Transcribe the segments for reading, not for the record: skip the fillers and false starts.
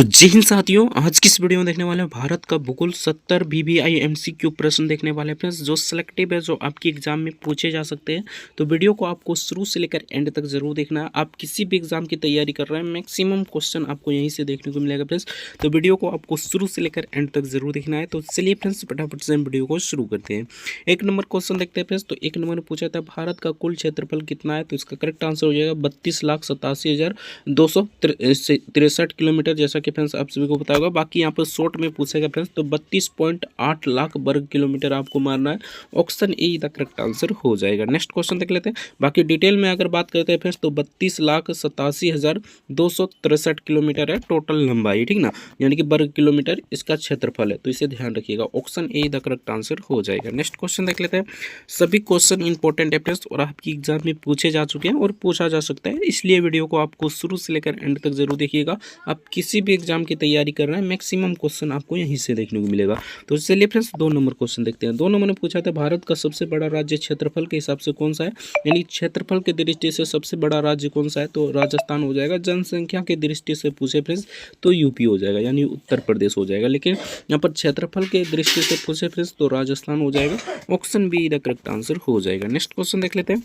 जय हिंद साथियों, आज की इस वीडियो में देखने वाले हैं भारत का भूगोल 70 VBI MCQ प्रश्न देखने वाले हैं फ्रेंड्स, जो सिलेक्टिव है, जो आपकी एग्जाम में पूछे जा सकते हैं। तो वीडियो को आपको शुरू से लेकर एंड तक जरूर देखना है। आप किसी भी एग्जाम की तैयारी कर रहे हैं, मैक्सिमम क्वेश्चन आपको यहीं से देखने को मिलेगा फ्रेंड्स। तो वीडियो को आपको शुरू से लेकर एंड तक जरूर देखना है। तो चलिए फ्रेंड्स, फटाफट से हम वीडियो को शुरू करते हैं। एक नंबर क्वेश्चन देखते हैं फ्रेंड्स। तो एक नंबर में पूछा था भारत का कुल क्षेत्रफल कितना है, तो इसका करेक्ट आंसर हो जाएगा 32,87,263 किलोमीटर, जैसा कि फ्रेंड्स आप सभी को पता होगा। बाकी यहाँ पर शॉर्ट में पूछेगा फ्रेंड्स, तो 32.8 लाख वर्ग किलोमीटर आपको मारना है। Option A the correct answer हो जाएगा। नेक्स्ट क्वेश्चन देख लेते हैं। बाकी डिटेल में अगर बात करते हैं फ्रेंड्स, तो 32,87,263 किलोमीटर है टोटल लंबाई, ठीक ना, यानी कि वर्ग किलोमीटर इसका क्षेत्रफल है। तो इसे ध्यान रखिएगा, option A the correct answer हो जाएगा। नेक्स्ट क्वेश्चन देख लेते हैं। सभी क्वेश्चन इंपॉर्टेंट है फ्रेंड्स, और आपकी एग्जाम में पूछे जा चुके हैं और पूछा जा सकता है, इसलिए वीडियो को आपको शुरू से लेकर एंड तक जरूर देखिएगा। आप किसी भी एग्जाम की तैयारी कर रहे हैं, मैक्सिमम क्वेश्चन आपको यहीं से देखने को मिलेगा। तो चलिए फ्रेंड्स, 2 नंबर क्वेश्चन देखते हैं। 2 नंबर में पूछा था भारत का सबसे बड़ा राज्य क्षेत्रफल के हिसाब से कौन सा है, यानी क्षेत्रफल की दृष्टि से सबसे बड़ा राज्य कौन सा है, तो राजस्थान हो जाएगा। जनसंख्या की दृष्टि से पूछे फ्रेंड्स, तो यूपी हो जाएगा, यानी उत्तर प्रदेश हो जाएगा। लेकिन यहाँ पर क्षेत्रफल के दृष्टि से पूछे फ्रेंड्स, तो राजस्थान हो जाएगा। Option B the correct answer हो जाएगा। नेक्स्ट क्वेश्चन देख लेते हैं।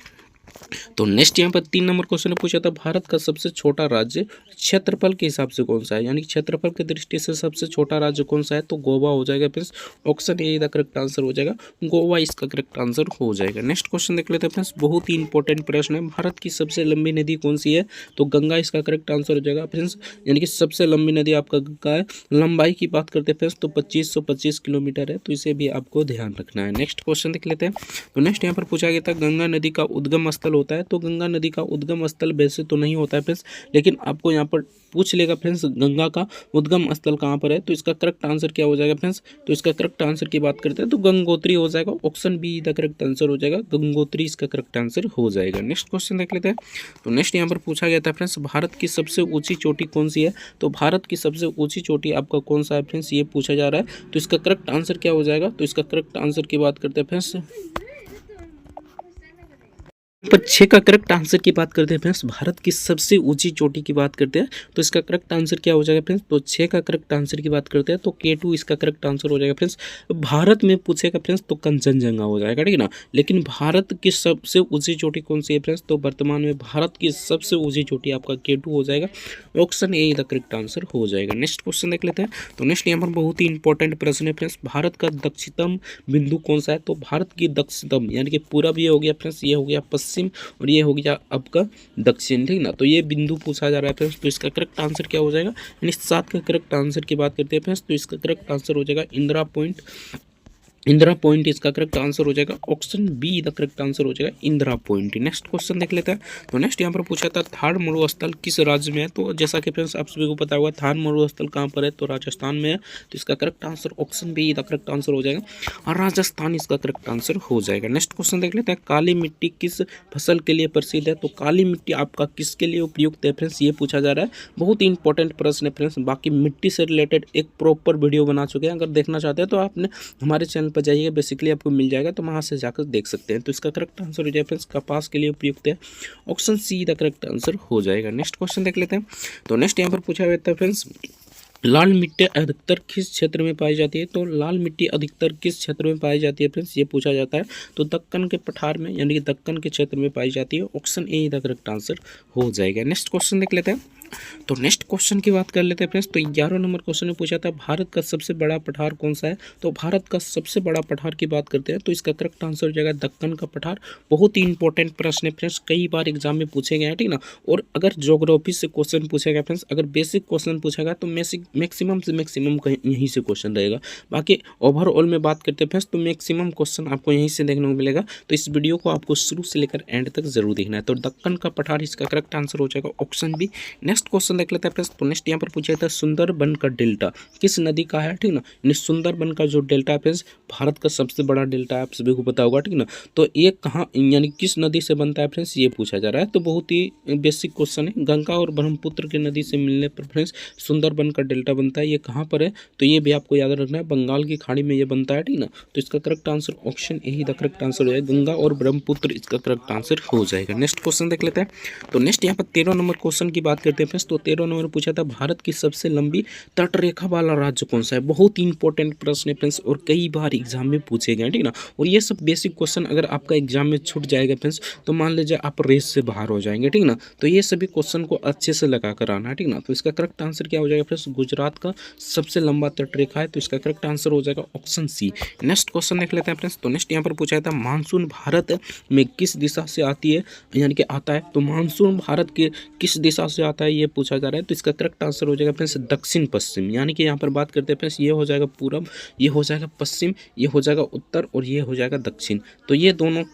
तो नेक्स्ट यहाँ पर 3 नंबर क्वेश्चन ने पूछा था भारत का सबसे छोटा राज्य क्षेत्रफल के हिसाब से कौन सा है, यानी क्षेत्रफल की दृष्टि से सबसे छोटा राज्य कौन सा है, तो गोवा हो जाएगा friends. Option A the correct answer हो जाएगा, गोवा इसका करेक्ट आंसर हो जाएगा। नेक्स्ट क्वेश्चन देख लेते हैं फ्रेंड्स, बहुत ही इंपॉर्टेंट प्रश्न है। भारत की सबसे लंबी नदी कौन सी है, तो गंगा इसका करेक्ट आंसर हो जाएगा फ्रेंड्स, यानी कि सबसे लंबी नदी आपका गंगा है। लंबाई की बात करते हैं फ्रेंड्स, तो 2525 किलोमीटर है, तो इसे भी आपको ध्यान रखना है। नेक्स्ट क्वेश्चन देख लेते हैं। तो नेक्स्ट यहाँ पर पूछा गया था गंगा नदी का उद्गम स्थल होता है, तो गंगा नदी का उद्गम स्थल वैसे तो नहीं होता है फ्रेंड्स, लेकिन आपको यहाँ पर पूछ लेगा फ्रेंड्स गंगा का उद्गम स्थल कहाँ पर है, तो इसका करेक्ट आंसर क्या हो जाएगा फ्रेंड्स, तो इसका करेक्ट आंसर की बात करते हैं तो गंगोत्री हो जाएगा। Option B the correct answer हो जाएगा, गंगोत्री इसका करेक्ट आंसर हो जाएगा। नेक्स्ट क्वेश्चन देख लेते हैं। तो नेक्स्ट यहाँ पर पूछा गया था फ्रेंड्स भारत की सबसे ऊंची चोटी कौन सी है, तो भारत की सबसे ऊंची चोटी आपका कौन सा है फ्रेंड्स, ये पूछा जा रहा है। तो इसका करेक्ट आंसर क्या हो जाएगा, तो इसका करेक्ट आंसर की बात करते हैं फ्रेंड्स, पर 6 का करेक्ट आंसर की बात करते हैं फ्रेंड्स, भारत की सबसे ऊंची चोटी की बात करते हैं, तो इसका करेक्ट आंसर क्या हो जाएगा फ्रेंड्स, तो 6 का करेक्ट आंसर की बात करते हैं तो K2 इसका करेक्ट आंसर हो जाएगा फ्रेंड्स। भारत में पूछेगा फ्रेंड्स, तो कंचनजंगा हो जाएगा, ठीक है ना। लेकिन भारत की सबसे ऊंची चोटी कौन सी है फ्रेंड्स, तो वर्तमान में भारत की सबसे ऊंची चोटी आपका K2 हो जाएगा। Option A the correct answer हो जाएगा। नेक्स्ट क्वेश्चन देख लेते हैं। तो नेक्स्ट यहाँ पर बहुत ही इंपॉर्टेंट प्रश्न है फ्रेंड्स, भारत का दक्षिणतम बिंदु कौन सा है, तो भारत की दक्षिणतम यानी कि पूरब ये हो गया फ्रेंड्स, ये हो गया पश्चिम, और ये हो गया आपका दक्षिण, ठीक ना। तो ये बिंदु पूछा जा रहा है फ्रेंड्स, तो इसका करेक्ट आंसर क्या हो जाएगा, यानी 7 का करेक्ट आंसर की बात करते हैं फ्रेंड्स, तो इसका करेक्ट आंसर हो जाएगा इंदिरा पॉइंट। इंदिरा पॉइंट इसका करेक्ट आंसर हो जाएगा। Option B the correct answer हो जाएगा, इंदिरा पॉइंट। नेक्स्ट क्वेश्चन देख लेते हैं। तो नेक्स्ट यहाँ पर पूछा था थार मरुस्थल किस राज्य में है, तो जैसा कि फ्रेंड्स आप सभी को पता होगा थार मरुस्थल कहाँ पर है, तो राजस्थान में है। तो इसका correct answer option B the correct answer हो जाएगा, और राजस्थान इसका करेक्ट आंसर हो जाएगा। नेक्स्ट क्वेश्चन देख लेते हैं। काली मिट्टी किस फसल के लिए प्रसिद्ध है, तो काली मिट्टी आपका किसके लिए उपयुक्त है फ्रेंड्स, ये पूछा जा रहा है। बहुत ही इंपॉर्टेंट प्रश्न है फ्रेंड्स। बाकी मिट्टी से रिलेटेड एक प्रॉपर वीडियो बना चुके हैं, अगर देखना चाहते हैं तो आपने हमारे चैनल पर जाइए, बेसिकली आपको मिल जाएगा, तो वहाँ से जाकर देख सकते हैं। तो इसका करेक्ट आंसर हो जाएगा फ्रेंड्स, कपास के लिए उपयुक्त है। Option C the correct answer हो जाएगा। नेक्स्ट क्वेश्चन देख लेते हैं। तो नेक्स्ट यहाँ पर पूछा गया था फ्रेंड्स, लाल मिट्टी अधिकतर किस क्षेत्र में पाई जाती है, तो लाल मिट्टी अधिकतर किस क्षेत्र में पाई जाती है फ्रेंड्स, ये पूछा जाता है। तो दक्कन के पठार में, यानी कि दक्कन के क्षेत्र में पाई जाती है। Option A the correct answer हो जाएगा। नेक्स्ट क्वेश्चन देख लेते हैं। तो नेक्स्ट क्वेश्चन की बात कर लेते हैं फ्रेंड्स। तो 11 नंबर क्वेश्चन में पूछा था भारत का सबसे बड़ा पठार कौन सा है, तो भारत का सबसे बड़ा पठार की बात करते हैं, तो इसका करेक्ट आंसर हो जाएगा दक्कन का पठार। बहुत ही इंपॉर्टेंट प्रश्न है फ्रेंड्स, कई बार एग्जाम में पूछे गए हैं, ठीक ना। और अगर ज्योग्राफी से क्वेश्चन पूछेगा फ्रेंड्स, अगर बेसिक क्वेश्चन पूछेगा तो मैक्सिमम से मैक्सिमम यहीं से क्वेश्चन रहेगा। बाकी ओवरऑल में बात करते हैं फ्रेंड्स, तो मैक्सिमम क्वेश्चन आपको यहीं से देखने को मिलेगा। तो इस वीडियो को आपको शुरू से लेकर एंड तक जरूर देखना है। तो दक्कन का पठार इसका करेक्ट आंसर हो जाएगा, ऑप्शन बी। नेक्स्ट क्वेश्चन देख लेते हैं फ्रेंड्स। तो नेक्स्ट यहाँ पर पूछा था सुंदरबन का डेल्टा किस नदी का है, ठीक ना। यानी सुंदरबन का जो डेल्टा है फ्रेंड्स, भारत का सबसे बड़ा डेल्टा है, आप सभी को पता होगा, ठीक ना। तो ये कहाँ, यानी किस नदी से बनता है फ्रेंड्स, ये पूछा जा रहा है। तो बहुत ही बेसिक क्वेश्चन है। गंगा और ब्रह्मपुत्र की नदी से मिलने पर फ्रेंड्स सुंदरबन का डेल्टा बनता है। ये कहाँ पर है, तो ये भी आपको याद रखना है, बंगाल की खाड़ी में ये बनता है, ठीक ना। तो इसका correct answer option A he the correct answer हो जाएगा, गंगा और ब्रह्मपुत्र इसका करेक्ट आंसर हो जाएगा। नेक्स्ट क्वेश्चन देख लेते हैं। तो नेक्स्ट यहाँ पर 13 नंबर क्वेश्चन की बात करते हैं फ्रेंड्स। तो 13 नंबर पर पूछा था भारत की सबसे लंबी तटरेखा वाला राज्य कौन सा है। बहुत ही इंपॉर्टेंट प्रश्न है फ्रेंड्स और कई बार एग्जाम में पूछे गए, ठीक ना। और ये सब बेसिक क्वेश्चन अगर आपका एग्जाम में छूट जाएगा फ्रेंड्स तो मान लीजिए आप रेस से बाहर हो जाएंगे, ठीक ना। तो ये सभी क्वेश्चन को अच्छे से लगा कर आना है, ठीक ना। तो इसका करेक्ट आंसर क्या हो जाएगा फ्रेंड्स, गुजरात का सबसे लंबा तटरेखा है, तो इसका करेक्ट आंसर हो जाएगा ऑप्शन सी। नेक्स्ट क्वेश्चन देख लेते हैं फ्रेंड्स। तो नेक्स्ट यहाँ पर पूछा था मानसून भारत में किस दिशा से आती है, यानी कि आता है। तो मानसून भारत के किस दिशा से आता है ये पूछा जा रहा है। तो इसका करेक्ट आंसर हो जाएगा फ्रेंड्स दक्षिण पश्चिम, यानी कि यहाँ पर बात करते हैं फ्रेंड्स ये हो जाएगा पूरब, ये हो जाएगा पश्चिम, ये हो जाएगा उत्तर और ये हो जाएगा दक्षिण। तो ये दोनों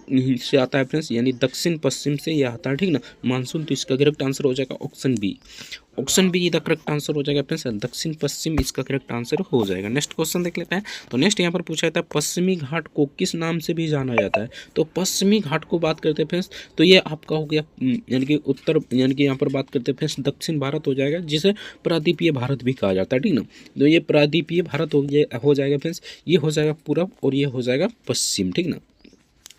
से आता है फ्रेंड्स, यानी दक्षिण पश्चिम से ये आता है, ठीक ना, मानसून। तो इसका करेक्ट आंसर हो जाएगा option B. Option B the correct answer हो जाएगा फ्रेंड्स, दक्षिण पश्चिम इसका करेक्ट आंसर हो जाएगा। नेक्स्ट क्वेश्चन देख लेते हैं। तो नेक्स्ट यहाँ पर पूछा जाता है पश्चिमी घाट को किस नाम से भी जाना जाता है। तो पश्चिमी घाट को बात करते हैं फ्रेंड्स, तो ये आपका हो गया यानी कि उत्तर, यानी कि यहाँ पर बात करते हैं फ्रेंड्स दक्षिण भारत हो जाएगा, जिसे प्रादीपीय भारत भी कहा जाता है, ठीक ना। तो ये प्रादीपीय भारत हो जाएगा फ्रेंड्स, ये हो जाएगा पूरब और ये हो जाएगा पश्चिम, ठीक ना,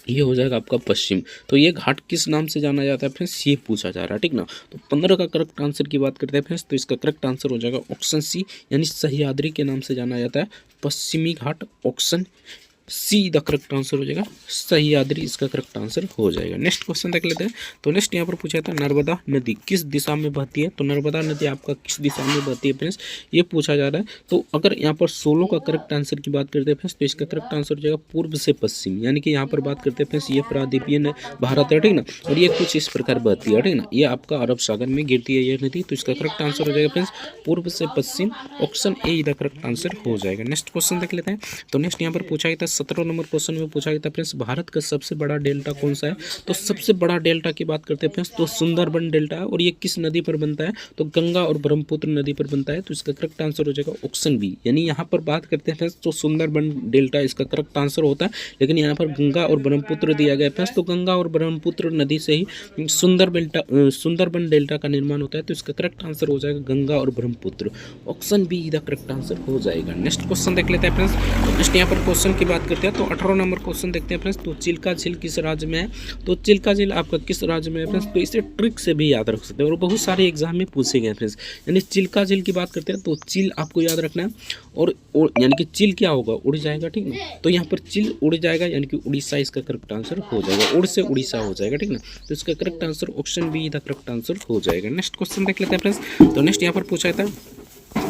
ये हो जाएगा आपका पश्चिम। तो ये घाट किस नाम से जाना जाता है फ्रेंड्स, ये पूछा जा रहा है, ठीक ना। तो 15 का करेक्ट आंसर की बात करते हैं फ्रेंड्स, तो इसका करेक्ट आंसर हो जाएगा ऑप्शन सी, यानी सह्याद्री के नाम से जाना जाता है पश्चिमी घाट। Option C the correct answer हो जाएगा सह्याद्री, इसका करेक्ट आंसर हो जाएगा। नेक्स्ट क्वेश्चन देख लेते हैं। तो नेक्स्ट यहाँ पर पूछा था नर्मदा नदी किस दिशा में बहती है। तो नर्मदा नदी आपका किस दिशा में बहती है फ्रेंड्स, ये पूछा जा रहा है। तो अगर यहाँ पर 16 का करेक्ट आंसर की बात करते हैं फ्रेंड्स, तो इसका करेक्ट आंसर हो जाएगा पूर्व से पश्चिम, यानी कि यहाँ पर बात करते हैं फ्रेंड्स ये प्रादीपीय भारत है, ठीक ना। और ये कुछ इस प्रकार बहती है, ठीक ना, ये आपका अरब सागर में गिरती है ये नदी। तो इसका करेक्ट आंसर हो जाएगा फ्रेंड्स पूर्व से पश्चिम। Option A the correct answer हो जाएगा। नेक्स्ट क्वेश्चन देख लेते हैं। तो नेक्स्ट यहाँ पर पूछा गया था 17 नंबर क्वेश्चन में पूछा गया था फ्रेंड्स भारत का सबसे बड़ा डेल्टा कौन सा है। तो सबसे बड़ा डेल्टा की बात करते हैं फ्रेंड्स, तो सुंदरबन डेल्टा है और ये किस नदी पर बनता है। तो गंगा और ब्रह्मपुत्र नदी पर बनता है। तो इसका करेक्ट आंसर हो जाएगा ऑप्शन बी, यानी यहाँ पर बात करते हैं फ्रेंड्स तो सुंदरबन डेल्टा इसका करेक्ट आंसर होता है, लेकिन यहाँ पर गंगा और ब्रह्मपुत्र दिया गया फ्रेंड्स। तो गंगा और ब्रह्मपुत्र नदी से ही सुंदरबन डेल्टा का निर्माण होता है। तो इसका करेक्ट आंसर हो जाएगा गंगा और Brahmaputra. Option B the correct answer हो जाएगा। नेक्स्ट क्वेश्चन देख लेते हैं फ्रेंड्स। तो नेक्स्ट यहाँ पर क्वेश्चन की बात करते हैं। तो 18 नंबर क्वेश्चन देखते हैं फ्रेंड्स। तो चिल्का झील किस राज्य में है। तो चिल्का झील आपका किस राज्य में है फ्रेंड्स, तो इसे ट्रिक से भी याद रख सकते हैं और बहुत सारे एग्जाम में पूछे गए फ्रेंड्स। यानी चिल्का झील की बात करते हैं तो चिल आपको याद रखना है और यानी कि चिल क्या होगा, उड़ जाएगा, ठीक ना। तो यहाँ पर चिल उड़ जाएगा, यानी कि उड़ीसा इसका करेक्ट आंसर हो जाएगा, उड़ से उड़ीसा हो जाएगा, ठीक ना। तो इसका correct answer option B the correct answer हो जाएगा। नेक्स्ट क्वेश्चन देख लेते हैं फ्रेंड्स। तो नेक्स्ट यहाँ पर पूछा था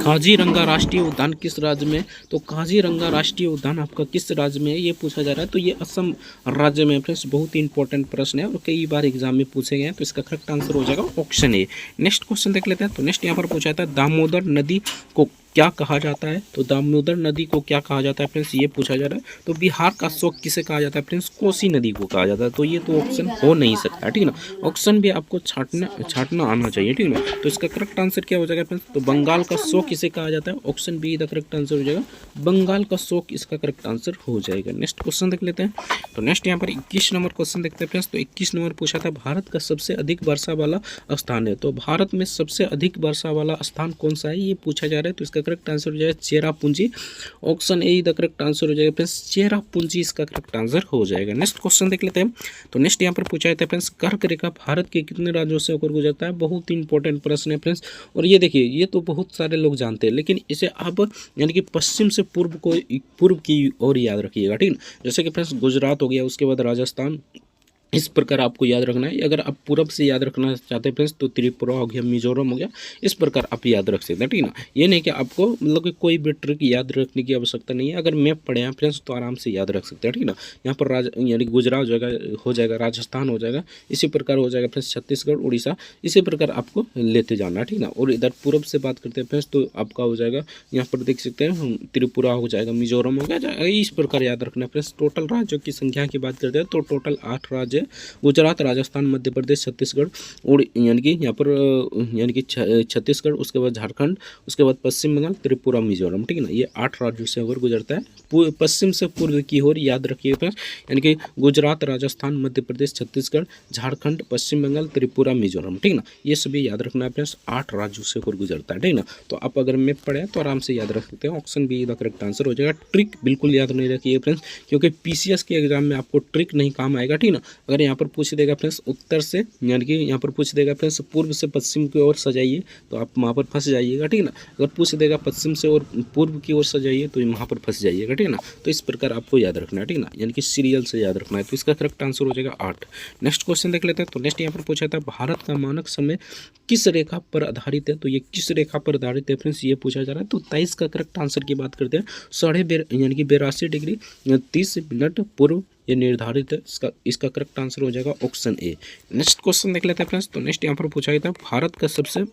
काजीरंगा राष्ट्रीय उद्यान किस राज्य में। तो काजीरंगा राष्ट्रीय उद्यान आपका किस राज्य में है, ये पूछा जा रहा है। तो ये असम राज्य में फ्रेंड्स, बहुत ही इंपॉर्टेंट प्रश्न है और कई बार एग्जाम में पूछे गए हैं। तो इसका करेक्ट आंसर हो जाएगा ऑप्शन ए। नेक्स्ट क्वेश्चन देख लेते हैं। तो नेक्स्ट यहाँ पर पूछा था दामोदर नदी को क्या कहा जाता है। तो दामोदर नदी को क्या कहा जाता है फ्रेंड्स, ये पूछा जा रहा है। तो बिहार का शोक किसे कहा जाता है फ्रेंड्स, कोसी नदी को कहा जाता है। तो ये तो ऑप्शन हो नहीं सकता, ठीक ना। ऑप्शन भी आपको छाटना आना चाहिए, ठीक ना। तो इसका करेक्ट आंसर क्या हो जाएगा फ्रेंड्स, तो बंगाल का शोक किसे कहा जाता है। Option B the correct answer हो जाएगा बंगाल का शोक, इसका करेक्ट आंसर हो जाएगा। नेक्स्ट क्वेश्चन देख लेते हैं। तो नेक्स्ट यहाँ पर 21 नंबर क्वेश्चन देखते हैं फ्रेंड्स। तो 21 नंबर पूछा था भारत का सबसे अधिक वर्षा वाला स्थान है। तो भारत में सबसे अधिक वर्षा वाला स्थान कौन सा है, ये पूछा जा रहा है। तो इसका करेक्ट आंसर हो जाएगा Cherrapunji. Option A the correct answer हो जाएगा फ्रेंड्स चेरापूंजी, इसका करेक्ट आंसर हो जाएगा। नेक्स्ट क्वेश्चन देख लेते हैं। तो नेक्स्ट यहाँ पर पूछा जाता है फ्रेंड्स कर्क रेखा भारत के कितने राज्यों से होकर गुजरता है। बहुत ही इंपॉर्टेंट प्रश्न है फ्रेंड्स। और ये देखिए ये तो बहुत सारे लोग जानते हैं, लेकिन इसे आप यानी कि पश्चिम से पूर्व की ओर याद रखिएगा, ठीक है। जैसे कि फ्रेंड्स गुजरात हो गया, उसके बाद राजस्थान, इस प्रकार आपको याद रखना है। अगर आप पूरब से याद रखना चाहते हैं फ्रेंड्स तो त्रिपुरा हो गया, मिजोरम हो गया, इस प्रकार आप याद रख सकते हैं, ठीक ना। ये नहीं कि आपको मतलब कि कोई भी ट्रिक याद रखने की आवश्यकता नहीं है। अगर मैप पढ़े हैं फ्रेंड्स तो आराम से याद रख सकते हैं, ठीक ना। यहाँ पर यानी गुजरात हो जाएगा, राजस्थान हो जाएगा, इसी प्रकार हो जाएगा फ्रेंड्स छत्तीसगढ़, उड़ीसा, इसी प्रकार आपको लेते जाना है, ठीक ना। और इधर पूरब से बात करते हैं फ्रेंड्स तो आपका हो जाएगा, यहाँ पर देख सकते हैं त्रिपुरा हो जाएगा, मिजोरम हो गया, इस प्रकार याद रखना है फ्रेंड्स। टोटल राज्यों की संख्या की बात करते हैं तो टोटल 8 राज्य, गुजरात, राजस्थान, मध्य प्रदेश, छत्तीसगढ़ और यानी कि यहाँ पर यानी कि छत्तीसगढ़, उसके बाद झारखंड, उसके बाद पश्चिम बंगाल, त्रिपुरा, मिजोरम, ठीक है ना। ये 8 राज्यों से होकर गुजरता है पश्चिम से पूर्व की ओर, याद रखिए फ्रेंड्स। यानी कि गुजरात, राजस्थान, मध्य प्रदेश, छत्तीसगढ़, झारखंड, पश्चिम बंगाल, त्रिपुरा, मिजोरम, ठीक ना। ये सभी याद रखना है फ्रेंड्स, 8 राज्यों से होकर गुजरता है, ठीक ना। तो आप अगर मैप पढ़े तो आराम से याद रख सकते हैं। Option B the correct answer हो जाएगा। ट्रिक बिल्कुल याद नहीं रखिए फ्रेंड्स, क्योंकि पीसीएस के एग्जाम में आपको ट्रिक नहीं काम आएगा, ठीक ना। अगर यहाँ पर पूछ देगा फ्रेंड्स उत्तर से, यानी कि यहाँ पर पूछ देगा फ्रेंड्स पूर्व से पश्चिम की ओर सजाइए, तो आप वहाँ पर फंस जाइएगा, ठीक है ना। अगर पूछ देगा पश्चिम से और पूर्व की ओर सजाइए तो वहाँ पर फंस जाइएगा, ठीक है ना। तो इस प्रकार आपको याद रखना है, ठीक है ना, यानी कि सीरियल से याद रखना है। तो इसका करेक्ट आंसर हो जाएगा 8। नेक्स्ट क्वेश्चन देख लेते हैं। तो नेक्स्ट यहाँ पर पूछा था भारत का मानक समय किस रेखा पर आधारित है, तो ये किस रेखा पर आधारित है फ्रेंड्स, ये पूछा जा रहा है। तो 23 का करेक्ट आंसर की बात करते हैं, यानी कि 82 डिग्री 30 मिनट पूर्व ये निर्धारित है। इसका करेक्ट आंसर हो जाएगा ऑप्शन ए। नेक्स्ट क्वेश्चन देख लेते हैं फ्रेंड्स। तो नेक्स्ट यहाँ पर पूछा गया था भारत का सबसे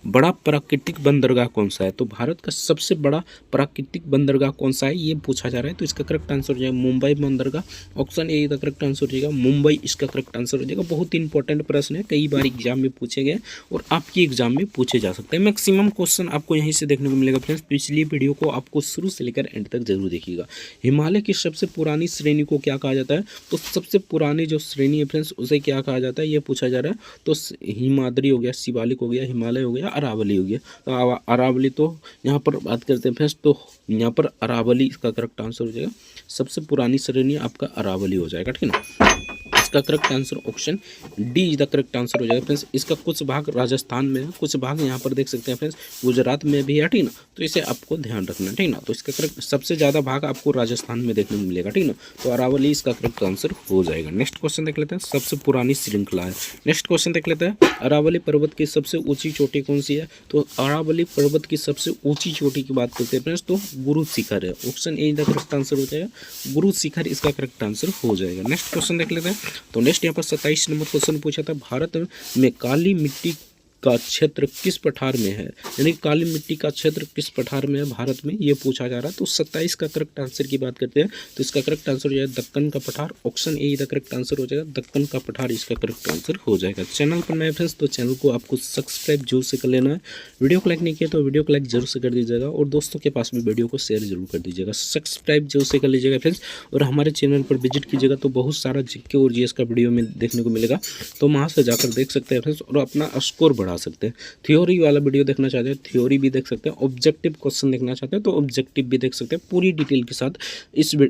बड़ा प्राकृतिक बंदरगाह कौन सा है, तो भारत का सबसे बड़ा प्राकृतिक बंदरगाह कौन सा है, ये पूछा जा रहा है। तो इसका करेक्ट आंसर हो जाएगा मुंबई बंदरगाह, ऑप्शन ए का करेक्ट आंसर हो जाएगा मुंबई, इसका करेक्ट आंसर हो जाएगा। बहुत इंपॉर्टेंट प्रश्न है, कई बार एग्जाम में पूछे गए और आपकी एग्जाम में पूछे जा सकते हैं। मैक्सिमम क्वेश्चन आपको यहीं से देखने को मिलेगा फ्रेंड्स, तो इसलिए वीडियो को आपको शुरू से लेकर एंड तक जरूर देखिएगा। हिमालय की सबसे पुरानी श्रेणी को क्या कहा जाता है, तो सबसे पुरानी जो श्रेणी है फ्रेंड्स उसे क्या कहा जाता है, ये पूछा जा रहा है। तो हिमाद्री हो गया, शिवालिक हो गया, हिमालय हो गया, अरावली हो गया। तो अरावली तो यहाँ पर बात करते हैं फ्रेंड्स, तो यहाँ पर अरावली इसका करेक्ट आंसर हो जाएगा। सबसे पुरानी श्रेणी आपका अरावली हो जाएगा, ठीक है ना। इसका correct answer option D is the correct answer हो जाएगा फ्रेंड्स। इसका कुछ भाग राजस्थान में है, कुछ भाग यहाँ पर देख सकते हैं फ्रेंड्स गुजरात में भी है, ठीक ना। तो इसे आपको ध्यान रखना है, ठीक ना। तो इसका करेक्ट सबसे ज़्यादा भाग आपको राजस्थान में देखने को मिलेगा, ठीक ना। तो अरावली इसका करेक्ट आंसर हो जाएगा। नेक्स्ट क्वेश्चन देख लेते हैं, सबसे पुरानी श्रृंखला है। नेक्स्ट क्वेश्चन देख लेते हैं, अरावली पर्वत की सबसे ऊंची चोटी कौन सी है, तो अरावली पर्वत की सबसे ऊंची चोटी की बात करते हैं फ्रेंड्स, तो गुरु शिखर है, option A the correct answer हो जाएगा। गुरु शिखर इसका करेक्ट आंसर हो जाएगा। नेक्स्ट क्वेश्चन देख लेते हैं। तो नेक्स्ट यहाँ पर 27 नंबर क्वेश्चन पूछा था, भारत में काली मिट्टी का क्षेत्र किस पठार में है, यानी काली मिट्टी का क्षेत्र किस पठार में है भारत में, ये पूछा जा रहा है। तो 27 का करेक्ट आंसर की बात करते हैं, तो इसका करेक्ट आंसर हो जाएगा दक्कन का पठार, option A the correct answer हो जाएगा। दक्कन का पठार इसका करेक्ट आंसर हो जाएगा। चैनल पर नए फ्रेंड्स तो चैनल को आपको सब्सक्राइब जरूर से कर लेना है। वीडियो को लाइक नहीं किया तो वीडियो को लाइक जरूर से कर दीजिएगा और दोस्तों के पास भी वीडियो को शेयर जरूर कर दीजिएगा। सब्सक्राइब जरूर से कर लीजिएगा फ्रेंड्स, और हमारे चैनल पर विजिट कीजिएगा तो बहुत सारा जीके और जीएस का वीडियो में देखने को मिलेगा, तो वहाँ से जाकर देख सकते हैं फ्रेंड्स और अपना स्कोर बढ़ा सकते हैं। थ्योरी वाला वीडियो देखना चाहते हैं थ्योरी भी देख सकते हैं, ऑब्जेक्टिव क्वेश्चन देखना चाहते हैं तो ऑब्जेक्टिव भी देख सकते हैं पूरी डिटेल के साथ।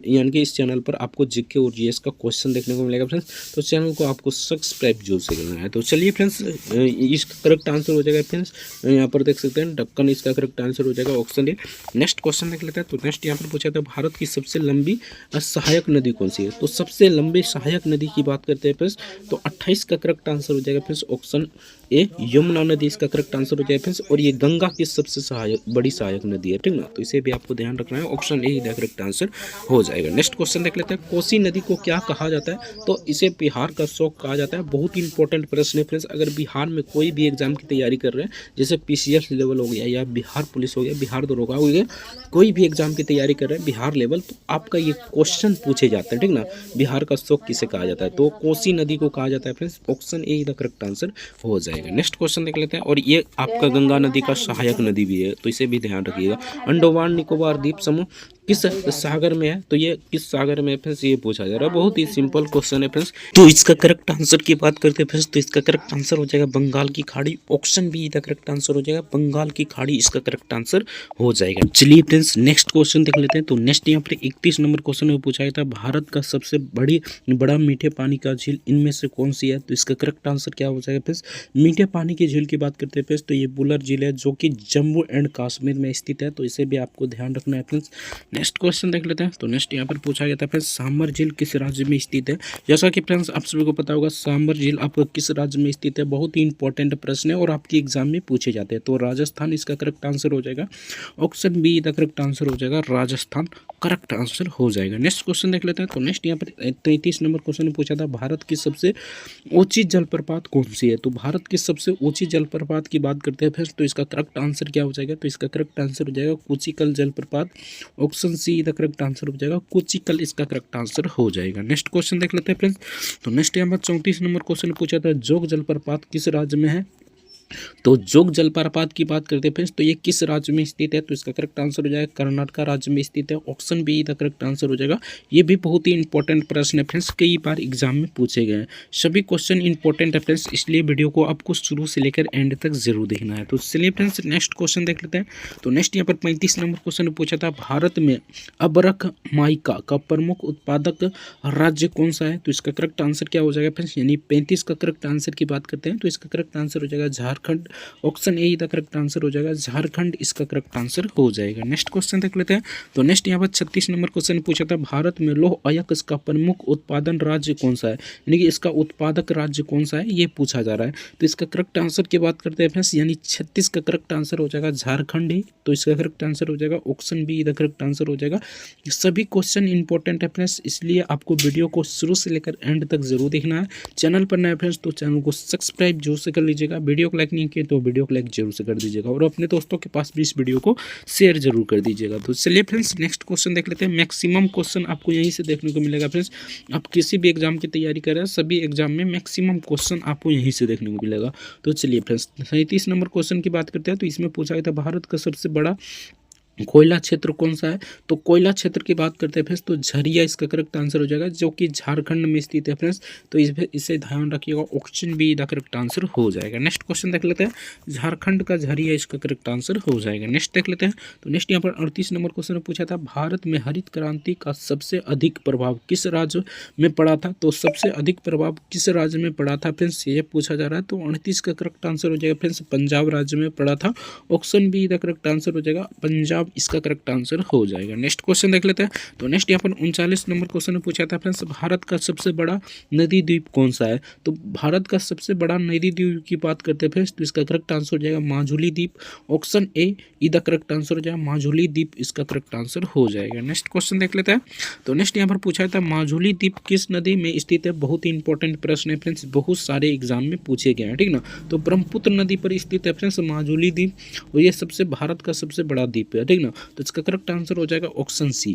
यानी कि इस चैनल पर आपको जीके और जीएस का क्वेश्चन देखने को मिलेगा फ्रेंड्स, तो चैनल को आपको सब्सक्राइब जरूर से करना है। तो चलिए फ्रेंड्स, इसका करेक्ट आंसर हो जाएगा फ्रेंड्स, यहाँ पर देख सकते हैं दक्कन इसका करेक्ट आंसर हो जाएगा, ऑप्शन ए। नेक्स्ट क्वेश्चन देख लेते हैं। तो नेक्स्ट यहाँ पर पूछा था भारत की सबसे लंबी सहायक नदी कौन सी है, तो सबसे लंबी सहायक नदी की बात करते हैं फ्रेंड्स, तो 28 का करेक्ट आंसर हो जाएगा फ्रेंड्स, ऑप्शन ए यमुना नदी इसका करेक्ट आंसर हो जाएगा फ्रेंड्स। और ये गंगा की सबसे बड़ी सहायक नदी है, ठीक ना, तो इसे भी आपको ध्यान रखना है, option A the correct answer हो जाएगा। नेक्स्ट क्वेश्चन देख लेते हैं, कोसी नदी को क्या कहा जाता है, तो इसे बिहार का शौक कहा जाता है। बहुत ही इंपॉर्टेंट प्रश्न है फ्रेंड्स, अगर बिहार में कोई भी एग्जाम की तैयारी कर रहे हैं, जैसे पीसीएस लेवल हो गया या बिहार पुलिस हो गया, बिहार दरोगा हो गया, कोई भी एग्जाम की तैयारी कर रहे हैं बिहार लेवल, तो आपका ये क्वेश्चन पूछे जाते हैं, ठीक ना। बिहार का शौक किसे कहा जाता है, तो कोसी नदी को कहा जाता है friends, option A the correct answer हो जाएगा। नेक्स्ट क्वेश्चन देख लेते हैं, और ये आपका गंगा नदी का सहायक नदी भी है, तो इसे भी ध्यान रखिएगा। अंडमान निकोबार द्वीप समूह किस सागर में है, तो ये किस सागर में है फ्रेंड्स, ये पूछा जा रहा है। बहुत ही सिंपल क्वेश्चन है फ्रेंड्स, तो इसका करेक्ट आंसर की बात करते हैं फ्रेंड्स, तो इसका करेक्ट आंसर हो जाएगा बंगाल की खाड़ी, ऑप्शन बी दा करेक्ट आंसर हो जाएगा, बंगाल की खाड़ी इसका करेक्ट आंसर हो जाएगा। चलिए फ्रेंड्स नेक्स्ट क्वेश्चन देख लेते हैं। तो नेक्स्ट यहाँ पर 31 नंबर क्वेश्चन में पूछा गया था, भारत का सबसे बड़ा मीठे पानी का झील इनमें से कौन सी है, तो इसका करेक्ट आंसर क्या हो जाएगा फ्रेंड्स। मीठे पानी की झील की बात करते हैं फ्रेंड्स, तो ये बुलर झील है जो कि जम्मू एंड कश्मीर में स्थित है, तो इसे भी आपको ध्यान रखना है फ्रेंड्स। नेक्स्ट क्वेश्चन देख लेते हैं। तो नेक्स्ट यहाँ पर पूछा गया था फ्रेंड्स, सांबर झील किस राज्य में स्थित है, जैसा कि फ्रेंड्स आप सभी को पता होगा सांबर झील आपको किस राज्य में स्थित है, बहुत ही इंपॉर्टेंट प्रश्न है और आपकी एग्जाम में पूछे जाते हैं। तो राजस्थान इसका करेक्ट आंसर हो जाएगा, option B the correct answer हो जाएगा, राजस्थान करेक्ट आंसर हो जाएगा। नेक्स्ट क्वेश्चन देख लेते हैं। तो नेक्स्ट यहाँ पर 33 नंबर क्वेश्चन में पूछा था, भारत की सबसे ऊंची जलप्रपात कौन सी है, तो भारत की सबसे ऊंची जलप्रपात की बात करते हैं फिर, तो इसका करेक्ट आंसर क्या हो जाएगा, तो इसका करेक्ट आंसर हो जाएगा कुचिकल जलप्रपात, option C the correct answer हो जाएगा, कुचिकल इसका करेक्ट आंसर हो जाएगा। नेक्स्ट क्वेश्चन देख लेते हैं फ्रेंड्स। तो नेक्स्ट यहाँ पर 34 नंबर क्वेश्चन पूछा था, जोग जलप्रपात किस राज्य में है, तो जोग जलप्रपात की बात करते हैं फ्रेंड्स, तो ये किस राज्य में स्थित है? तो इसका करेक्ट आंसर हो जाएगा कर्नाटक राज्य में स्थित है। Option B the correct answer हो जाएगा। ये भी बहुत ही इंपॉर्टेंट प्रश्न है फ्रेंड्स, कई बार एग्जाम में पूछे गए हैं। सभी क्वेश्चन इंपॉर्टेंट है फ्रेंड्स, इसलिए वीडियो को आपको शुरू से लेकर एंड तक जरूर देखना है। तो चलिए फ्रेंड्स नेक्स्ट क्वेश्चन देख लेते हैं। तो नेक्स्ट यहाँ पर 35 नंबर क्वेश्चन पूछा था, भारत में अबरख माइका का प्रमुख उत्पादक राज्य कौन सा है? तो इसका करेक्ट आंसर क्या हो जाएगा फ्रेंड्स, यानी 35 का करेक्ट आंसर की बात करते हैं तो इसका करेक्ट आंसर हो जाएगा Jharkhand. Option A the correct answer हो जाएगा, झारखंड इसका करेक्ट आंसर हो जाएगा। नेक्स्ट क्वेश्चन देख लेते हैं। तो नेक्स्ट यहाँ पर 36 नंबर क्वेश्चन पूछा था, भारत में लौह अयस्क का प्रमुख उत्पादन राज्य कौन सा है? यानी कि इसका उत्पादक राज्य कौन सा है, ये पूछा जा रहा है। तो इसका करेक्ट आंसर की बात करते हैं फ्रेंड्स, यानी 36 का करेक्ट आंसर हो जाएगा झारखंड ही। तो इसका करेक्ट आंसर हो जाएगा option B the correct answer हो जाएगा। सभी क्वेश्चन इंपॉर्टेंट है फ्रेंड्स, इसलिए आपको वीडियो को शुरू से लेकर एंड तक जरूर देखना है। चैनल पर नए फ्रेंड्स तो चैनल को सब्सक्राइब जरूर से कर लीजिएगा। वीडियो को लाइक नहीं किए तो वीडियो को लाइक जरूर से कर दीजिएगा और अपने दोस्तों के पास भी इस वीडियो को शेयर जरूर कर दीजिएगा। तो चलिए फ्रेंड्स नेक्स्ट क्वेश्चन देख लेते हैं। मैक्सिमम क्वेश्चन आपको यहीं से देखने को मिलेगा फ्रेंड्स, आप किसी भी एग्जाम की तैयारी कर रहे हैं सभी एग्जाम में मैक्सिमम क्वेश्चन आपको यहीं से देखने को मिलेगा। तो चलिए फ्रेंड्स 37 नंबर क्वेश्चन की बात करते हैं। तो इसमें पूछा गया था, भारत का सबसे बड़ा कोयला क्षेत्र कौन सा है? तो कोयला क्षेत्र की बात करते हैं फ्रेंड्स, तो झरिया इसका करेक्ट आंसर हो जाएगा, जो कि झारखंड में स्थित है फ्रेंड्स। तो इसे ध्यान रखिएगा, option B the correct answer हो जाएगा। नेक्स्ट क्वेश्चन देख लेते हैं, झारखंड का झरिया इसका करेक्ट आंसर हो जाएगा। नेक्स्ट देख लेते हैं। तो नेक्स्ट यहाँ पर 38 नंबर क्वेश्चन पूछा था, भारत में हरित क्रांति का सबसे अधिक प्रभाव किस राज्य में पड़ा था? तो सबसे अधिक प्रभाव किस राज्य में पड़ा था फ्रेंड्स, ये पूछा जा रहा है। तो 38 का करेक्ट आंसर हो जाएगा फ्रेंड्स, पंजाब राज्य में पड़ा था। Option B the correct answer हो जाएगा, पंजाब इसका करेक्ट आंसर हो जाएगा। नेक्स्ट क्वेश्चन देख लेते हैं। तो नेक्स्ट यहाँ पर 39 नंबर क्वेश्चन में पूछा था फ्रेंड्स, भारत का सबसे बड़ा नदी द्वीप कौन सा है? तो भारत का सबसे बड़ा नदी द्वीप की बात करते हैं फ्रेंड्स, तो इसका करेक्ट आंसर हो जाएगा माजुली द्वीप। Option A the correct answer हो जाएगा, माजुली द्वीप इसका करेक्ट आंसर हो जाएगा। नेक्स्ट क्वेश्चन देख लेते हैं। तो नेक्स्ट यहाँ पर पूछा था, माजुली द्वीप किस नदी में स्थित है? बहुत ही इंपॉर्टेंट प्रश्न है फ्रेंड्स, बहुत सारे एग्जाम में पूछे गए हैं, ठीक ना। तो ब्रह्मपुत्र नदी पर स्थित है फ्रेंड्स माजुली द्वीप, और ये भारत का सबसे बड़ा द्वीप है, ठीक ना। तो इसका करेक्ट आंसर हो जाएगा ऑप्शन सी।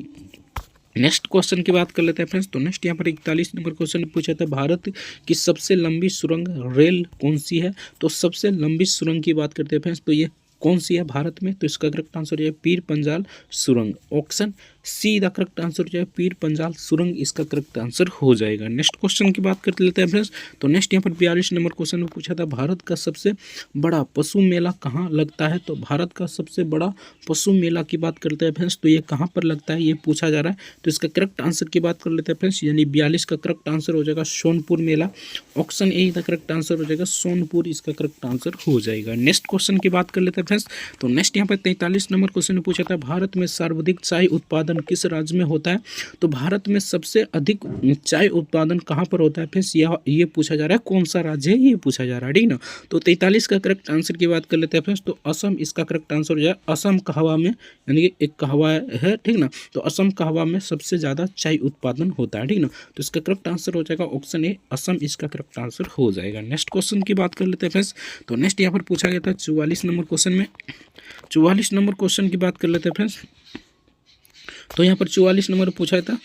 नेक्स्ट क्वेश्चन की बात कर लेते हैं फ्रेंड्स। तो नेक्स्ट यहाँ पर 41 नंबर क्वेश्चन पूछा था, भारत की सबसे लंबी सुरंग रेल कौन सी है? तो सबसे लंबी सुरंग की बात करते हैं फ्रेंड्स, तो ये कौन सी है भारत में? तो इसका करेक्ट आंसर हो जाए पीर पंजाल सुरंग। Option C the correct answer हो जाए पीर पंजाल सुरंग इसका करेक्ट आंसर हो जाएगा। नेक्स्ट क्वेश्चन की बात कर लेते हैं फ्रेंड्स। तो नेक्स्ट यहाँ पर 42 नंबर क्वेश्चन में पूछा था, भारत का सबसे बड़ा पशु मेला कहाँ लगता है? तो भारत का सबसे बड़ा पशु मेला की बात करते हैं फ्रेंड्स, तो ये कहाँ पर लगता है ये पूछा जा रहा है। तो इसका करेक्ट आंसर की बात कर लेते हैं फ्रेंड्स, यानी 42 का करेक्ट आंसर हो जाएगा सोनपुर मेला। Option A the correct answer हो जाएगा सोनपुर इसका करेक्ट आंसर हो जाएगा। नेक्स्ट क्वेश्चन की बात कर लेते हैं फ्रेंड्स। तो नेक्स्ट यहाँ पर 43 नंबर क्वेश्चन में पूछा था, भारत में सर्वाधिक चाय उत्पादन किस राज्य में होता है? तो भारत में सबसे अधिक चाय उत्पादन कहाँ पर होता है फ्रेंड्स, ये पूछा जा रहा है, कौन सा राज्य है ये पूछा जा रहा है, ठीक ना। तो 43 का करेक्ट आंसर की बात कर लेते हैं फ्रेंड्स। तो असम इसका करेक्ट आंसर हो जाए, असम कहवा में, यानी कि एक कहवा है, ठीक ना। तो असम कहवा में सबसे ज़्यादा चाय उत्पादन होता है, ठीक ना। तो इसका करेक्ट आंसर हो जाएगा ऑप्शन ए, असम इसका करेक्ट आंसर हो जाएगा। नेक्स्ट क्वेश्चन की बात कर लेते हैं फ्रेंड्स। तो नेक्स्ट यहाँ पर पूछा गया था 44 नंबर क्वेश्चन में, 44 नंबर क्वेश्चन की बात कर लेते हैं फ्रेंड्स। तो यहाँ पर 44 नंबर पूछा था,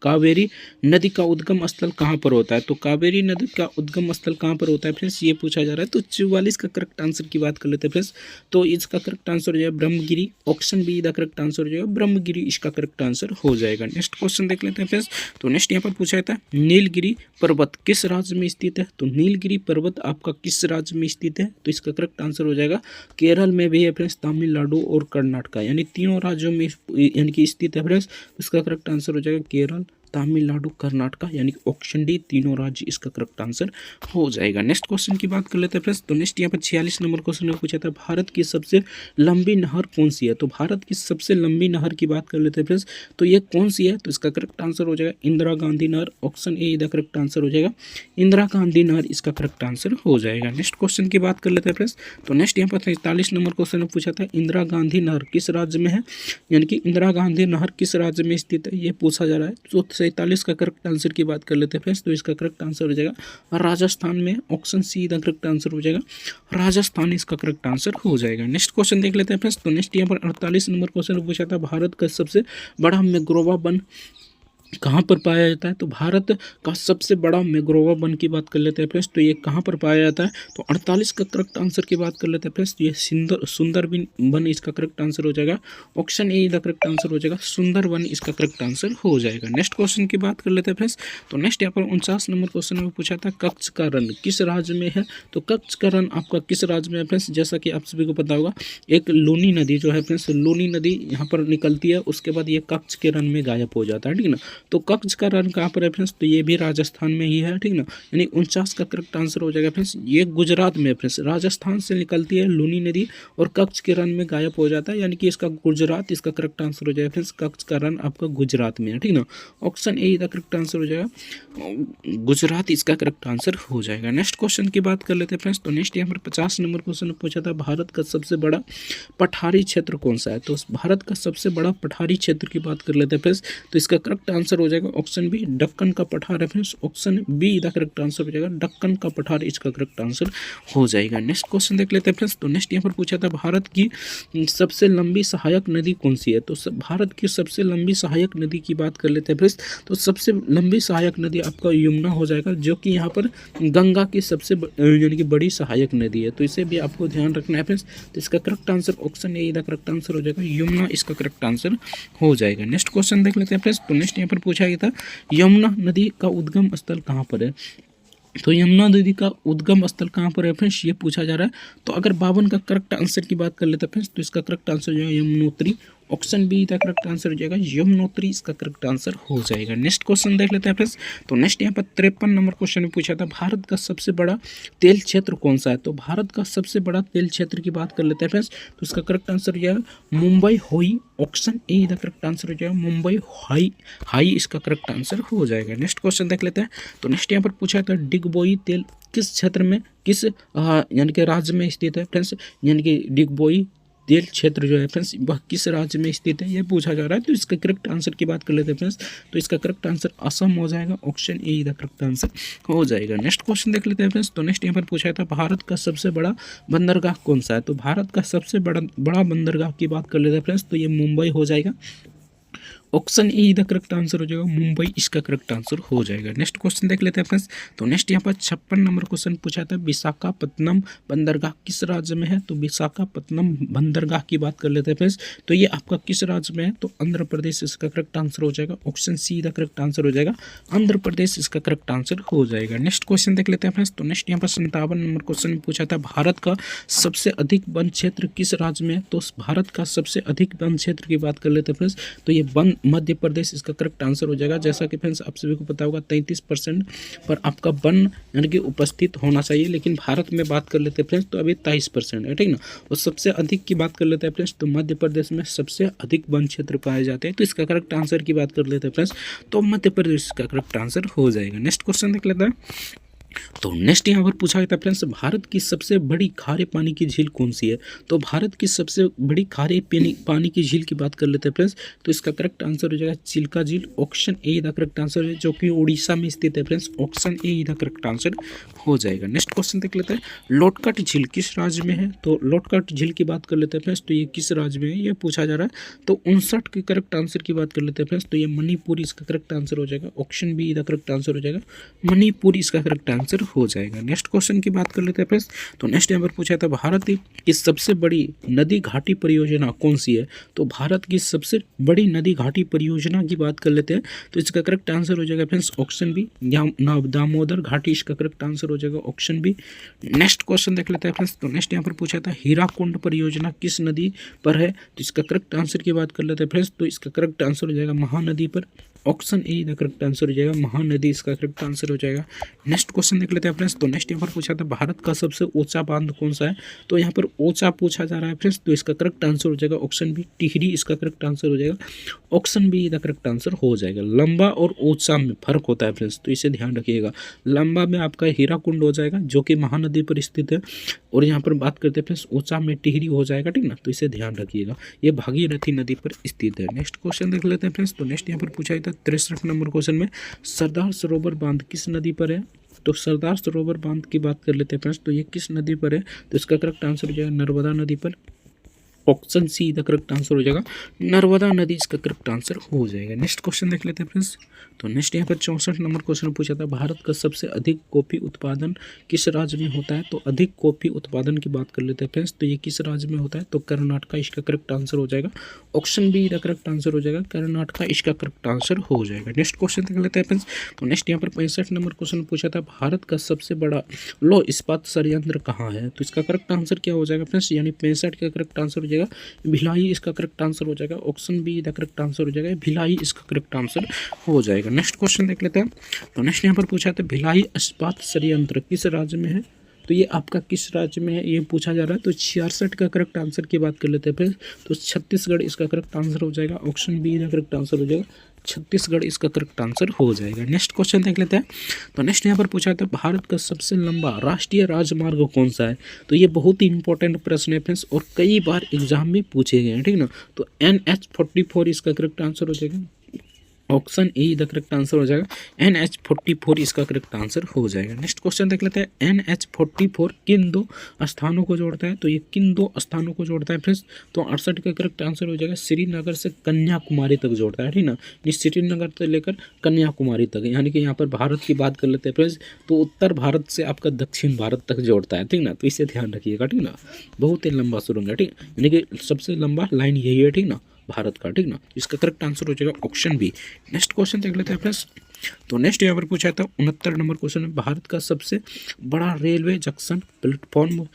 कावेरी नदी का उद्गम स्थल कहाँ पर होता है? तो कावेरी नदी का उद्गम स्थल कहाँ पर होता है फ्रेंड्स, ये पूछा जा रहा है। तो 44 का करेक्ट आंसर की बात कर लेते हैं फ्रेंड्स। तो इसका करेक्ट आंसर हो जाएगा Brahmagiri. Option B the correct answer हो जाएगा ब्रह्मगिरी इसका करेक्ट आंसर हो जाएगा। नेक्स्ट क्वेश्चन देख लेते हैं फ्रेंड्स। तो नेक्स्ट यहाँ पर पूछा था, नीलगिरी पर्वत किस राज्य में स्थित है? तो नीलगिरी पर्वत आपका किस राज्य में स्थित है? तो इसका करेक्ट आंसर हो जाएगा केरल में भी है फ्रेंड्स, तमिलनाडु और कर्नाटका, यानी तीनों राज्यों में यानी कि स्थित है फ्रेंड्स। इसका करेक्ट आंसर हो जाएगा केरल, तमिलनाडु, कर्नाटका, यानी कि ऑप्शन डी तीनों राज्य इसका करेक्ट आंसर हो जाएगा। नेक्स्ट क्वेश्चन की बात कर लेते हैं फ्रेंड्स। तो नेक्स्ट यहाँ पर 46 नंबर क्वेश्चन में पूछा था, भारत की सबसे लंबी नहर कौन सी है? तो भारत की सबसे लंबी नहर की बात कर लेते हैं फ्रेंड्स। तो ये कौन सी है? तो इसका करेक्ट आंसर हो जाएगा इंदिरा गांधी नहर। Option A the correct answer हो जाएगा इंदिरा गांधी नहर इसका करेक्ट आंसर हो जाएगा। नेक्स्ट क्वेश्चन की बात कर लेते हैं फ्रेंड्स। तो नेक्स्ट यहाँ पर 43 नंबर क्वेश्चन में पूछा था, इंदिरा गांधी नहर किस राज्य में है? यानी कि इंदिरा गांधी नहर किस राज्य में स्थित है ये पूछा जा रहा है। तो 47 का करेक्ट आंसर की बात कर लेते हैं फ्रेंड्स। तो इसका करेक्ट आंसर हो जाएगा राजस्थान में। Option C the correct answer हो जाएगा राजस्थान इसका करेक्ट आंसर हो जाएगा। नेक्स्ट क्वेश्चन देख लेते हैं फ्रेंड्स। तो नेक्स्ट यहाँ पर 48 नंबर क्वेश्चन पूछा था, भारत का सबसे बड़ा मैंग्रोव वन कहाँ पर पाया जाता है? तो भारत का सबसे बड़ा मैंग्रोव वन की बात कर लेते हैं फ्रेंड्स, तो ये कहाँ पर पाया जाता है? तो 48 का करेक्ट आंसर की बात कर लेते हैं फ्रेंड्स, तो ये सुंदर वन इसका करेक्ट आंसर हो जाएगा। Option A the correct answer हो जाएगा, सुंदर वन इसका करेक्ट आंसर हो जाएगा। नेक्स्ट क्वेश्चन की बात कर लेते हैं फ्रेंड्स, तो नेक्स्ट यहाँ पर 49 नंबर क्वेश्चन में पूछा था कच्छ का रण किस राज्य में है? तो कच्छ का रण आपका किस राज्य में है फ्रेंड्स? जैसा कि आप सभी को पता होगा, एक लूनी नदी जो है फ्रेंड्स, लूनी नदी यहाँ पर निकलती है, उसके बाद ये कच्छ के रण में गायब हो जाता है, ठीक है ना। तो कच्छ का रण कहाँ पर है फ्रेंड्स? तो ये भी राजस्थान में ही है, ठीक ना। यानी 49 का करेक्ट आंसर हो जाएगा फ्रेंड्स, ये गुजरात में है फ्रेंड्स, राजस्थान से निकलती है लूनी नदी और कच्छ के रण में गायब हो जाता है, यानी कि इसका गुजरात इसका करेक्ट आंसर हो जाएगा फ्रेंड्स। कच्छ का रण आपका गुजरात में है, ठीक ना। ऑप्शन ए का करेक्ट आंसर हो जाएगा, गुजरात इसका करेक्ट आंसर हो जाएगा। नेक्स्ट क्वेश्चन की बात कर लेते हैं फ्रेंड्स, तो नेक्स्ट यहाँ पर 50 नंबर क्वेश्चन पूछा था भारत का सबसे बड़ा पठारी क्षेत्र कौन सा है? तो भारत का सबसे बड़ा पठारी क्षेत्र की बात कर लेते हैं फ्रेंड्स, तो इसका करेक्ट आंसर हो जाएगा ऑप्शन बी, दक्कन का पठार है friends. Option B the correct answer हो जाएगा, दक्कन का पठार इसका करेक्ट आंसर हो जाएगा। नेक्स्ट क्वेश्चन देख लेते हैं फ्रेंड्स, तो नेक्स्ट यहाँ पर पूछा था भारत की सबसे लंबी सहायक नदी कौन सी है? तो भारत की सबसे लंबी सहायक नदी की बात कर लेते हैं फ्रेंड्स, तो सबसे लंबी सहायक नदी आपका यमुना हो जाएगा, जो कि यहाँ पर गंगा की सबसे यानी कि बड़ी सहायक नदी है, तो इसे भी आपको ध्यान रखना है फ्रेंड्स। तो इसका correct answer option A the correct answer हो जाएगा, यमुना इसका करेक्ट आंसर हो जाएगा। नेक्स्ट क्वेश्चन देख लेते हैं फ्रेंड्स, तो नेक्स्ट यहाँ पर पूछा गया था यमुना नदी का उद्गम स्थल कहाँ पर है? तो यमुना नदी का उद्गम स्थल कहाँ पर है फ्रेंड्स, ये पूछा जा रहा है। तो अगर 52 का करेक्ट आंसर की बात कर लेते हैं फ्रेंड्स, तो इसका करेक्ट आंसर जो है यमुनोत्री। ऑप्शन बी का करेक्ट आंसर हो जाएगा, यमुनोत्री इसका करेक्ट आंसर हो जाएगा। नेक्स्ट क्वेश्चन देख लेते हैं फ्रेंड्स, तो नेक्स्ट यहाँ पर 53 नंबर क्वेश्चन में पूछा था भारत का सबसे बड़ा तेल क्षेत्र कौन सा है? तो भारत का सबसे बड़ा तेल क्षेत्र की बात कर लेते हैं फ्रेंड्स, तो इसका करेक्ट आंसर हो जाएगा मुंबई होई। Option A the correct answer हो जाएगा, मुंबई हाई इसका करेक्ट आंसर हो जाएगा। नेक्स्ट क्वेश्चन देख लेते हैं, तो नेक्स्ट यहाँ पर पूछा था डिगबोई तेल किस क्षेत्र में किस यानी कि राज्य में स्थित है फ्रेंड्स, यानी कि डिगबोई तेल क्षेत्र जो है फ्रेंड्स वह किस राज्य में स्थित है, ये पूछा जा रहा है। तो इसका करेक्ट आंसर की बात कर लेते हैं फ्रेंड्स, तो इसका करेक्ट आंसर असम हो जाएगा। Option A the correct answer हो जाएगा। नेक्स्ट क्वेश्चन देख लेते हैं फ्रेंड्स, तो नेक्स्ट यहाँ पर पूछा था भारत का सबसे बड़ा बंदरगाह कौन सा है? तो भारत का सबसे बड़ा बंदरगाह की बात कर लेते हैं फ्रेंड्स, तो ये मुंबई हो जाएगा। Option A the correct answer हो जाएगा, मुंबई इसका करेक्ट आंसर हो जाएगा। नेक्स्ट क्वेश्चन देख लेते हैं फ्रेंड्स, तो नेक्स्ट यहाँ पर 56 नंबर क्वेश्चन पूछा था विशाखापत्तनम बंदरगाह किस राज्य में है? तो विशाखापत्तनम बंदरगाह की बात कर लेते हैं फ्रेंड्स, तो ये आपका किस राज्य में है? तो आंध्र प्रदेश इसका करेक्ट आंसर हो जाएगा। Option C the correct answer हो जाएगा, आंध्र प्रदेश इसका करेक्ट आंसर हो जाएगा। नेक्स्ट क्वेश्चन देख लेते हैं फ्रेंड्स, तो नेक्स्ट यहाँ पर 57 नंबर क्वेश्चन में पूछा था भारत का सबसे अधिक वन क्षेत्र किस राज्य में है? तो भारत का सबसे अधिक वन क्षेत्र की बात कर लेते हैं फ्रेंड्स, तो ये वन मध्य प्रदेश इसका करेक्ट आंसर हो जाएगा। जैसा कि फ्रेंड्स आप सभी को पता होगा 33% पर आपका वन यानी कि उपस्थित होना चाहिए, लेकिन भारत में बात कर लेते हैं फ्रेंड्स तो अभी 23% है, ठीक ना। और सबसे अधिक की बात कर लेते हैं फ्रेंड्स, तो मध्य प्रदेश में सबसे अधिक वन क्षेत्र पाए जाते हैं, तो इसका करेक्ट आंसर की बात कर लेते हैं फ्रेंड्स, तो मध्य प्रदेश का करेक्ट आंसर हो जाएगा। नेक्स्ट क्वेश्चन देख लेते हैं, तो नेक्स्ट यहाँ पर पूछा गया था फ्रेंड्स भारत की सबसे बड़ी खारे पानी की झील कौन सी है? तो भारत की सबसे बड़ी खारे पानी की झील की बात कर लेते हैं फ्रेंड्स, तो इसका करेक्ट आंसर हो जाएगा चिल्का झील। Option A the correct answer है, जो कि उड़ीसा में स्थित है friends. Option A the correct answer हो जाएगा। नेक्स्ट क्वेश्चन देख लेते हैं, लोटकट झील किस राज्य में है? तो लोटकट झील की बात कर लेते हैं फ्रेंड्स, तो ये किस राज्य में है ये पूछा जा रहा है। तो 59 के करेक्ट आंसर की बात कर लेते हैं फ्रेंड्स, तो ये मणिपुर इसका करेक्ट आंसर हो जाएगा। Option B the correct answer हो जाएगा, मणिपुर इसका करेक्ट आंसर हो जाएगा। नेक्स्ट क्वेश्चन की बात कर लेते हैं फ्रेंड्स, तो नेक्स्ट यहाँ पर पूछा था भारत की सबसे बड़ी नदी घाटी परियोजना कौन सी है? तो भारत की सबसे बड़ी नदी घाटी परियोजना की बात कर लेते हैं, तो इसका करेक्ट आंसर हो जाएगा फ्रेंड्स ऑप्शन बी, दामोदर घाटी इसका करेक्ट आंसर हो जाएगा। Option B. नेक्स्ट क्वेश्चन देख लेते हैं फ्रेंड्स, तो नेक्स्ट यहाँ पर पूछा था हीराकुंड परियोजना किस नदी पर है? तो इसका करेक्ट आंसर की बात कर लेते हैं फ्रेंड्स, तो इसका करेक्ट आंसर हो जाएगा महानदी पर। Option A the correct answer हो जाएगा, महानदी इसका करेक्ट आंसर हो जाएगा। नेक्स्ट क्वेश्चन देख लेते हैं फ्रेंड्स, तो नेक्स्ट यहाँ पर पूछा था भारत का सबसे ऊंचा बांध कौन सा है? तो यहाँ पर ऊंचा पूछा जा रहा है फ्रेंड्स, तो इसका करेक्ट आंसर हो जाएगा ऑप्शन बी, टिहरी इसका करेक्ट आंसर हो जाएगा। Option B the correct answer हो जाएगा। लंबा और ऊंचा में फर्क होता है फ्रेंड्स, तो इसे ध्यान रखिएगा। लंबा में आपका हीराकुंड हो जाएगा जो कि महानदी पर स्थित है, और यहाँ पर बात करते हैं फ्रेंड्स ऊंचा में टिहरी हो जाएगा, ठीक ना, तो इसे ध्यान रखिएगा, ये भागीरथी नदी पर स्थित है। नेक्स्ट क्वेश्चन देख लेते हैं फ्रेंड्स, तो नेक्स्ट यहाँ पर पूछा था 63 नंबर क्वेश्चन में सरदार सरोवर बांध किस नदी पर है? तो सरदार सरोवर बांध की बात कर लेते हैं फ्रेंड्स, तो ये किस नदी पर है? तो इसका करेक्ट आंसर हो जाएगा नर्मदा नदी पर। Option C the correct answer हो जाएगा, नर्मदा नदी इसका करेक्ट आंसर हो जाएगा। नेक्स्ट क्वेश्चन देख लेते हैं फ्रेंड्स। तो नेक्स्ट यहाँ पर 64 नंबर क्वेश्चन पूछा था, भारत का सबसे अधिक कॉफी उत्पादन किस राज्य में होता है। तो अधिक कॉफी उत्पादन की बात कर लेते हैं फ्रेंड्स, तो ये किस राज्य में होता है, तो कर्नाटका इसका करेक्ट आंसर हो जाएगा। Option B the correct answer हो जाएगा, कर्नाटका इसका करेक्ट आंसर हो जाएगा। नेक्स्ट क्वेश्चन देख लेते हैं फ्रेंड्स। तो नेक्स्ट यहाँ पर 65 नंबर क्वेश्चन पूछा था, भारत का सबसे बड़ा लौह इस्पात संयंत्र कहाँ है। तो इसका करेक्ट आंसर क्या हो जाएगा फ्रेंड्स, यानी 65 का करेक्ट आंसर हो जाएगा भिलाई इसका करेक्ट आंसर हो जाएगा। Option B the correct answer हो जाएगा, भिलाई इसका करेक्ट आंसर हो जाएगा। नेक्स्ट क्वेश्चन देख लेते हैं। तो नेक्स्ट यहाँ पर पूछा था, भिलाई इस्पात संयंत्र किस राज्य में है। तो ये आपका किस राज्य में है ये पूछा जा रहा है। तो 66 का करेक्ट आंसर की बात कर लेते हैं फिर, तो छत्तीसगढ़ इसका करेक्ट आंसर हो जाएगा। Option B the correct answer हो जाएगा, छत्तीसगढ़ इसका करेक्ट आंसर हो जाएगा। नेक्स्ट क्वेश्चन देख लेते हैं। तो नेक्स्ट यहाँ पर पूछा था, भारत का सबसे लंबा राष्ट्रीय राजमार्ग कौन सा है। तो ये बहुत ही इंपॉर्टेंट प्रश्न है फ्रेंड्स, और कई बार एग्जाम में पूछे गए हैं, ठीक ना। तो NH44 इसका करेक्ट आंसर हो जाएगा। Option A the correct answer हो जाएगा, NH44 इसका करेक्ट आंसर हो जाएगा। नेक्स्ट क्वेश्चन देख लेते हैं, NH44 किन दो स्थानों को जोड़ता है। तो ये किन दो स्थानों को जोड़ता है फ्रेंड्स, तो 68 का करेक्ट आंसर हो जाएगा, श्रीनगर से कन्याकुमारी तक जोड़ता है, ठीक ना। ये श्रीनगर से लेकर कन्याकुमारी तक, यानी कि यहाँ पर भारत की बात कर लेते हैं फ्रेंड्स, तो उत्तर भारत से आपका दक्षिण भारत तक जोड़ता है, ठीक ना। तो इसे ध्यान रखिएगा, ठीक ना, बहुत ही लंबा सुरंग है, ठीक, यानी कि सबसे लंबा लाइन यही है, ठीक ना, भारत का, ठीक ना। इसका करेक्ट आंसर हो जाएगा ऑप्शन बी। नेक्स्ट क्वेश्चन देख लेते हैं फ्रेंड्स। तो नेक्स्ट यहाँ पर पूछा था 69 नंबर क्वेश्चन है, भारत का सबसे बड़ा रेलवे जंक्शन प्लेटफॉर्म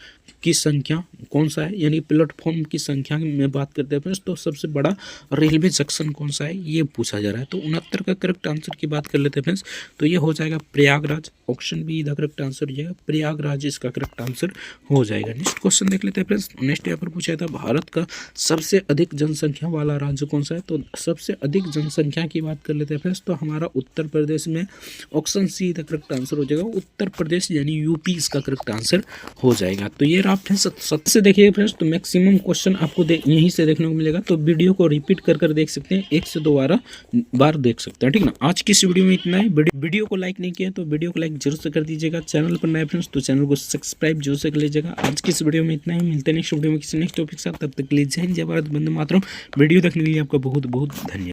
की संख्या कौन सा है, यानी प्लेटफॉर्म की संख्या में बात करते हैं फ्रेंड्स, तो सबसे बड़ा रेलवे जंक्शन कौन सा है ये पूछा जा रहा है। तो 69 का करेक्ट आंसर की बात कर लेते हैं फ्रेंड्स, तो ये हो जाएगा Prayagraj. Option B the correct answer हो जाएगा, प्रयागराज इसका करेक्ट आंसर हो जाएगा। नेक्स्ट क्वेश्चन देख लेते हैं फ्रेंड्स। नेक्स्ट यहाँ पर पूछा था, भारत का सबसे अधिक जनसंख्या वाला राज्य कौन सा है। तो सबसे अधिक जनसंख्या की बात कर लेते हैं फ्रेंड्स, तो हमारा उत्तर प्रदेश में। Option C the correct answer हो जाएगा, उत्तर प्रदेश यानी यूपी इसका करेक्ट आंसर हो जाएगा। तो ये आप फ्रेंड्स से देखिए फ्रेंड्स, तो मैक्सिमम क्वेश्चन आपको यहीं से देखने को मिलेगा। तो वीडियो को रिपीट कर देख सकते हैं, 1 से 2 बार देख सकते हैं, ठीक ना। आज की इस वीडियो में इतना ही। वीडियो को लाइक नहीं किया तो वीडियो को लाइक जरूर से कर दीजिएगा। चैनल पर नए फ्रेंड्स तो चैनल को सब्सक्राइब जरूर से कर लीजिएगा। आज की इस वीडियो में इतना ही, मिलते हैं नेक्स्ट वीडियो में किसी नेक्स्ट टॉपिक के साथ। तब तक के लिए जय हिंद, जय भारत, वंदे मातरम। वीडियो देखने के लिए आपका बहुत बहुत धन्यवाद।